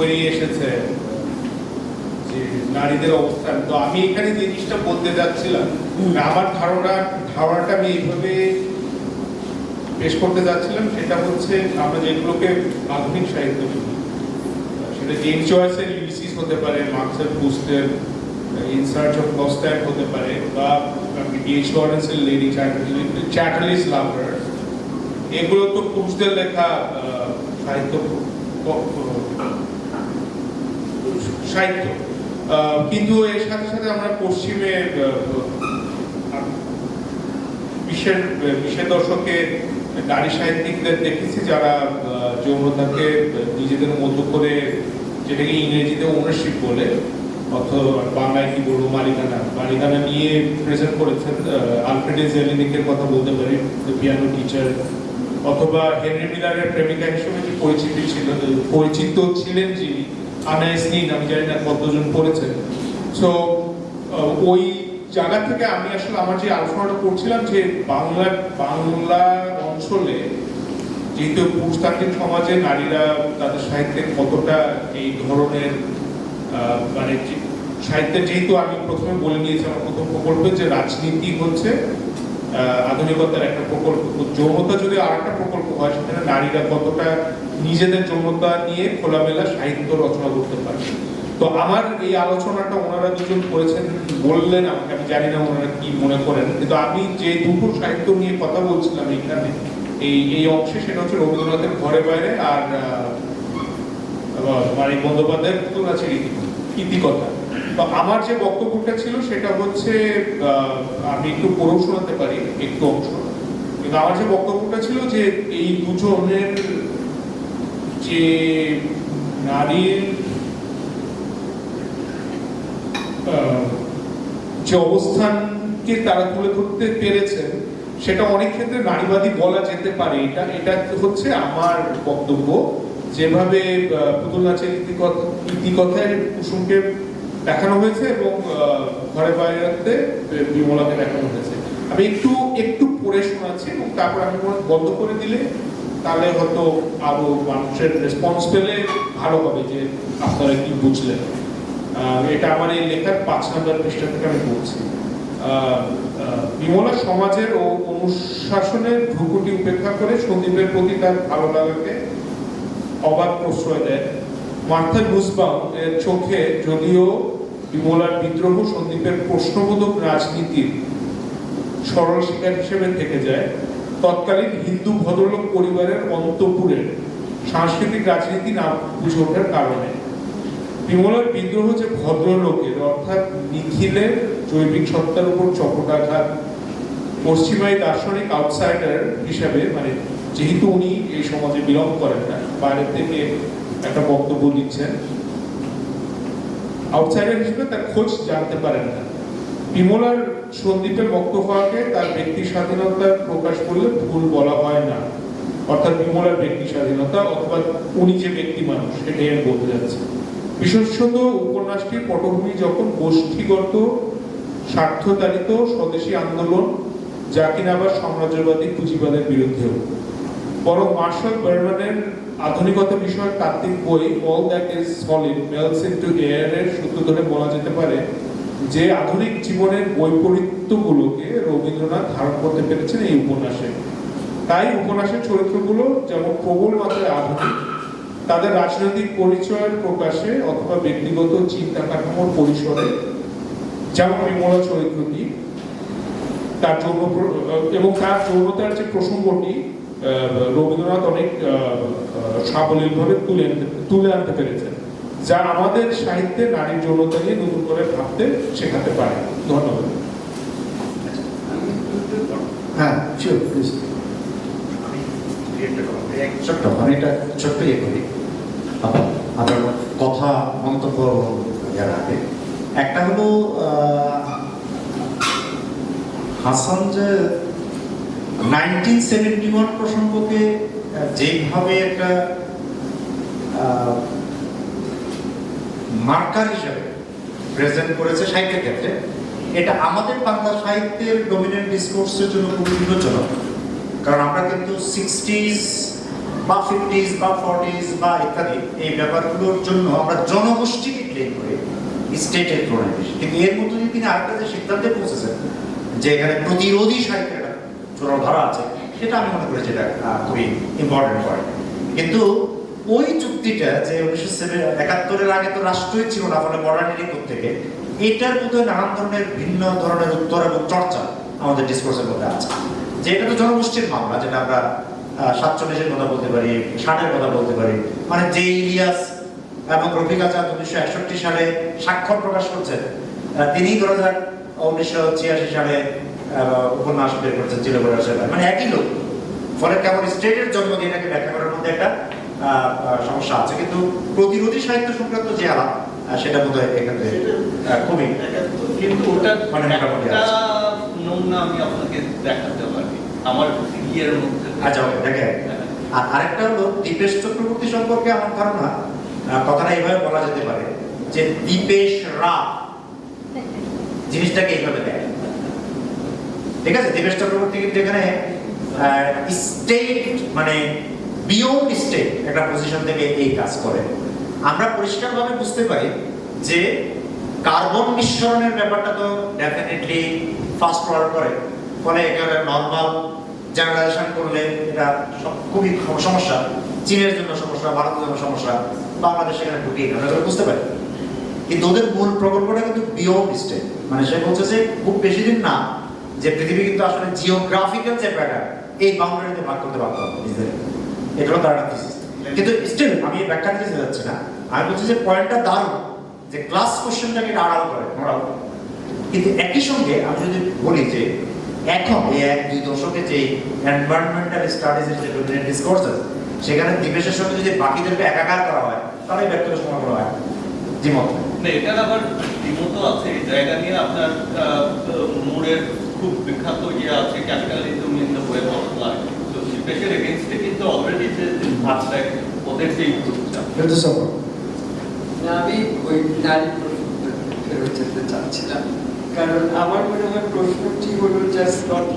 করেই এসেছে যে নারীদের অবস্থান। তো আমি এখানে যে জিনিসটা বলতে যাচ্ছিলাম, আমার ধারণাটা আমি এইভাবে পেশ করতে যাচ্ছিলাম, সেটা হচ্ছে আমরা যেগুলোকে আধুনিক সাহিত্য বলি, সেটা জেমস জয়েসের ইউলিসিস হতে পারে, মার্কসের প্রুস্টের ইন সার্চ অফ লস্ট হতে পারে, বা ডি.এইচ. লরেন্সের লেডি চ্যাটার্লিস লাভার, এগুলো তো পুরুষদের লেখা সাহিত্য। কিন্তু এর সাথে সাথে আমরা পশ্চিমে বিশের দশকে নারী সাহিত্যিকদের দেখেছি যারা যৌনতাকে নিজেদের মতো করে, যেটাকে ইংরেজিতে ওনারশিপ বলে, অথবা বাংলায় কি বলবো, মালিকানা নিয়ে প্রেজেন্ট করেছেন। আলফ্রেড জেলিনিকের কথা বলতে পারি, পিয়ানো টিচার, অথবা হেনরি মিলারের প্রেমিকা হিসেবে যে পরিচিত ছিলেন যিনি, আনাইস নীন, আমি জানি না কতজন পড়েছেন। সো ওই জায়গা থেকে আমি আসলে আমার যে আলোচনাটা করছিলাম যে বাংলা অঞ্চলে যেহেতু পুরুষতান্ত্রিক সমাজে নারীরা তাদের সাহিত্যে কতটা এই ধরনের মানে সাহিত্যের, যেহেতু আমি প্রথমে বলে নিয়েছি আমার প্রথম প্রকল্পে যে রাজনীতি হচ্ছে আধুনিকতার একটা প্রকল্প, যৌনতা যদি আর একটা প্রকল্প হয়, সেখানে নারীরা কতটা নিজেদের যৌনতা নিয়ে খোলামেলা সাহিত্য রচনা করতে পারে। তো আমার এই আলোচনাটা ওনারা দুজন করেছেন, বললেন আমাকে, আমি জানি না ওনারা কি মনে করেন, কিন্তু আমি যে দুটো সাহিত্য নিয়ে কথা বলছিলাম এখানে এই অংশে, সেটা হচ্ছে রবীন্দ্রনাথের ঘরে বাইরে আর মানিক বন্দ্যোপাধ্যায়ের পুতুল নাচের ইতিকথা। তো আমার যে বক্তব্যটা ছিল সেটা হচ্ছে, আমি একটু পড়েও শোনাতে পারি একটু অংশ, কিন্তু আমার যে বক্তব্যটা ছিল যে এই দুজনের যে নারীর যে অবস্থানকে তারা তুলে ধরতে পেরেছেন, সেটা অনেক ক্ষেত্রে নারীবাদী বলা যেতে পারে। এটা হচ্ছে আমার বক্তব্য। যেভাবে পুতুল নাচের ইতিকথায় কুসুমকে দেখানো হয়েছে এবং ঘরে বাইরে বিমলাকে দেখানো হয়েছে, আমি একটু পড়ে শোনাচ্ছি এবং তারপর আমি বন্ধ করে দিলে তাহলে হয়তো আরো মানুষের রেসপন্স পেলে ভালো হবে যে আপনারা কি বুঝলেন। এটা আমার এই লেখার 5 নম্বর পৃষ্ঠা থেকে আমি বলছি। বিমলা সমাজের ও অনুশাসনের ভ্রুকুটি উপেক্ষা করে সন্দীপের প্রতি তার ভালো লাগাকে অবাধ প্রশ্রয় দেয়। মার্থা নুসবাউম এর চোখে যদিও বিমলার বিদ্রোহ সন্দীপের প্রশ্নবোধক রাজনীতির সরল শিকার হিসেবে থেকে যায়, তৎকালীন হিন্দু ভদ্রলোক পরিবারের অন্তঃপুরের সাংস্কৃতিক রাজনীতি না বুঝে ওঠার কারণে বিমলার বিদ্রোহ যে ভদ্রলোকের, অর্থাৎ নিখিলের জৈবিক সত্তার উপর চপটাঘাত, পশ্চিমাই দার্শনিক আউটসাইডার হিসাবে, মানে যেহেতু উনি এই সমাজে বিলং করেন না, বাইরে থেকে একটা বক্তব্য দিচ্ছেন, আউটসাইডার হিসেবে তার খোঁজ জানতে পারেন না। বিমলার সন্দীপের বক্তব্যকে তার ব্যক্তি স্বাধীনতার প্রকাশ করলে ভুল বলা হয় না, অর্থাৎ বিমলার ব্যক্তি স্বাধীনতা অথবা উনি যে ব্যক্তি মানুষ, সেটাই আমি বলতে যাচ্ছি। বিশেষত উপন্যাসটির পটভূমি যখন গোষ্ঠীগত স্বার্থতাড়িত স্বদেশী আন্দোলন, যা কিনা আবার সাম্রাজ্যবাদী পুঁজিবাদের বিরুদ্ধেও, বরং মার্শাল বার্মানের আধুনিকতা বিষয়ক তাত্ত্বিক বই all that is solid melts into air এর সূত্র ধরে বলা যেতে পারে যে আধুনিক জীবনের বৈপরীত্যগুলোকে রবীন্দ্রনাথ ধারণ করতে পেরেছেন এই উপন্যাসে। তাই উপন্যাসের চরিত্রগুলো যেমন প্রবল মাত্রায় আধুনিক, তাদের রাজনৈতিক পরিচয়ের প্রকাশে অথবা ব্যক্তিগত চিন্তা কাঠামোর পরিসরে, যেমন বিমলা চরিত্রটি তার তার যৌনতার যে প্রসঙ্গটি রবীন্দ্রনাথ অনেক সাবলীলভাবে তুলে আনতে পেরেছেন, যা আমাদের সাহিত্যে নারীর যৌনতা নিয়ে নতুন করে ভাবতে শেখাতে পারে। ধন্যবাদ। হ্যাঁ, আমি এটা ছোট্ট ইয়ে করি, আপনার কথা মন্তব্য যারা আগে, একটা হলো হাসান যে 1971 প্রসঙ্গকে যেভাবে একটা মার্কার হিসেবে প্রেজেন্ট করেছে সাহিত্যের ক্ষেত্রে, এটা আমাদের বাংলা সাহিত্যের ডমিনেন্ট ডিসকোর্সের জন্য খুব বিপজ্জনক। কারণ আমরা কিন্তু 60s বা 50s বা 40s বা ইত্যাদি এই ব্যাপারগুলোর জন্য আমরা জনগোষ্ঠীকে ক্লেম করি স্টেটের তুলনায় বেশি। কিন্তু এর মধ্যে দিয়ে তিনি আরেকটা যে সিদ্ধান্তে পৌঁছেছেন যে এখানে প্রতিরোধী সাহিত্যের একটা জোরালো ধারা আছে, সেটা আমি মনে করি যেটা খুবই ইম্পর্টেন্ট পয়েন্ট। কিন্তু ওই চুক্তিটা যে 1971 আগে তো রাষ্ট্রই ছিল না, ফলে মডার্নিটি থেকে এটার মধ্যে নানান ধরনের ভিন্ন ধরনের উত্তর এবং চর্চা আমাদের ডিসকোর্সের মধ্যে আছে। যে এটা তো জনগোষ্ঠীর মামলা, যেটা আমরা 47-এর কথা বলতে পারি, 60-এর কথা বলতে পারি, মানে যে ইলিয়াস এবং রফিক আজাদ 1961 সালে স্বাক্ষর প্রকাশ করছেন, তিনি 1986 সালে উপন্যাস বের করছেন চিলগড়ার সেবা, মানে একই লোক। ফলে কেমন স্টেটের জন্ম দিয়ে এটাকে ব্যাখ্যা করার মধ্যে একটা সমস্যা আছে। কিন্তু প্রতিরোধী সাহিত্য সংক্রান্ত যে আলাপ, সেটা বোধহয় এখানে খুবই কিন্তু ওটা মানে মোটামুটি একটা আছে। নমুনা আমি আপনাকে দেখাতে পারি আমার ইয়ের মধ্যে। আচ্ছা, ওকে, দেখে। আর আরেকটা হলো দীপেশ চক্রবর্তী সম্পর্কে আমার ধারণা, কথাটা এইভাবে বলা যেতে পারে যে দীপেশ রা জিনিসটাকে এইভাবে দেয়, ঠিক আছে? দীপেশ চক্রবর্তী কিন্তু এখানে স্টেট মানে বিয়ন্ড স্টেট একটা পজিশন থেকে এই কাজ করে। আমরা পরিষ্কারভাবে বুঝতে পারি যে কার্বন নিঃসরণের ব্যাপারটা তো ডেফিনেটলি ফার্স্ট ওয়ার্ল্ড করে, ফলে এখানে নর্মাল জেনারেশন করলে এটা খুবই সমস্যা, চীনের জন্য সমস্যা, ভারতের জন্য সমস্যা, বাংলাদেশ এখানে ঢুকিয়ে আমরা বুঝতে পারি। কিন্তু ওদের মূল প্রকল্পটা কিন্তু বিয়ন্ড স্টেট, মানে সে বলছে যে খুব বেশি দিন না যে পৃথিবী কিন্তু আসলে জিওগ্রাফিক্যাল যে প্যাটার্ন এই বাউন্ডারিতে ভাগ করতে পারতো নিজেদের, এটা হলো তার থিসিস। কিন্তু স্টিল আমি ব্যাখ্যা দিতে যাচ্ছি না, আমি বলছি যে পয়েন্টটা দারুণ যে ক্লাস কোশ্চেনটাকে আড়াল করে মোরাল। কিন্তু একই সঙ্গে আমি যদি বলি যে এখন এই 1-2 দশকে যে এনভায়রনমেন্টাল স্টাডিজের যে ডমিনেন্ট ডিসকোর্স আছে, সেখানে দিবেশের সঙ্গে যদি বাকিদেরকে একাকার করা হয় তাহলে ব্যক্তিগত সময় করা হয় দ্বিমত। না, এটার আবার দ্বিমত আছে। এই জায়গা নিয়ে আপনার মোড়ের খুব বিখ্যাত ইয়ে আছে, capitalism in the web of life. তো স্পেশাল এগেইনস্টে কিন্তু অলরেডি যে আচ্ছা ওদের যে গ্রুপটা কিন্তু সব না, আমি ওই নারী প্রশ্নটা ফেরত যেতে চাচ্ছিলাম, কারণ আমার মনে হয় প্রশ্নটি হলো জাস্ট নট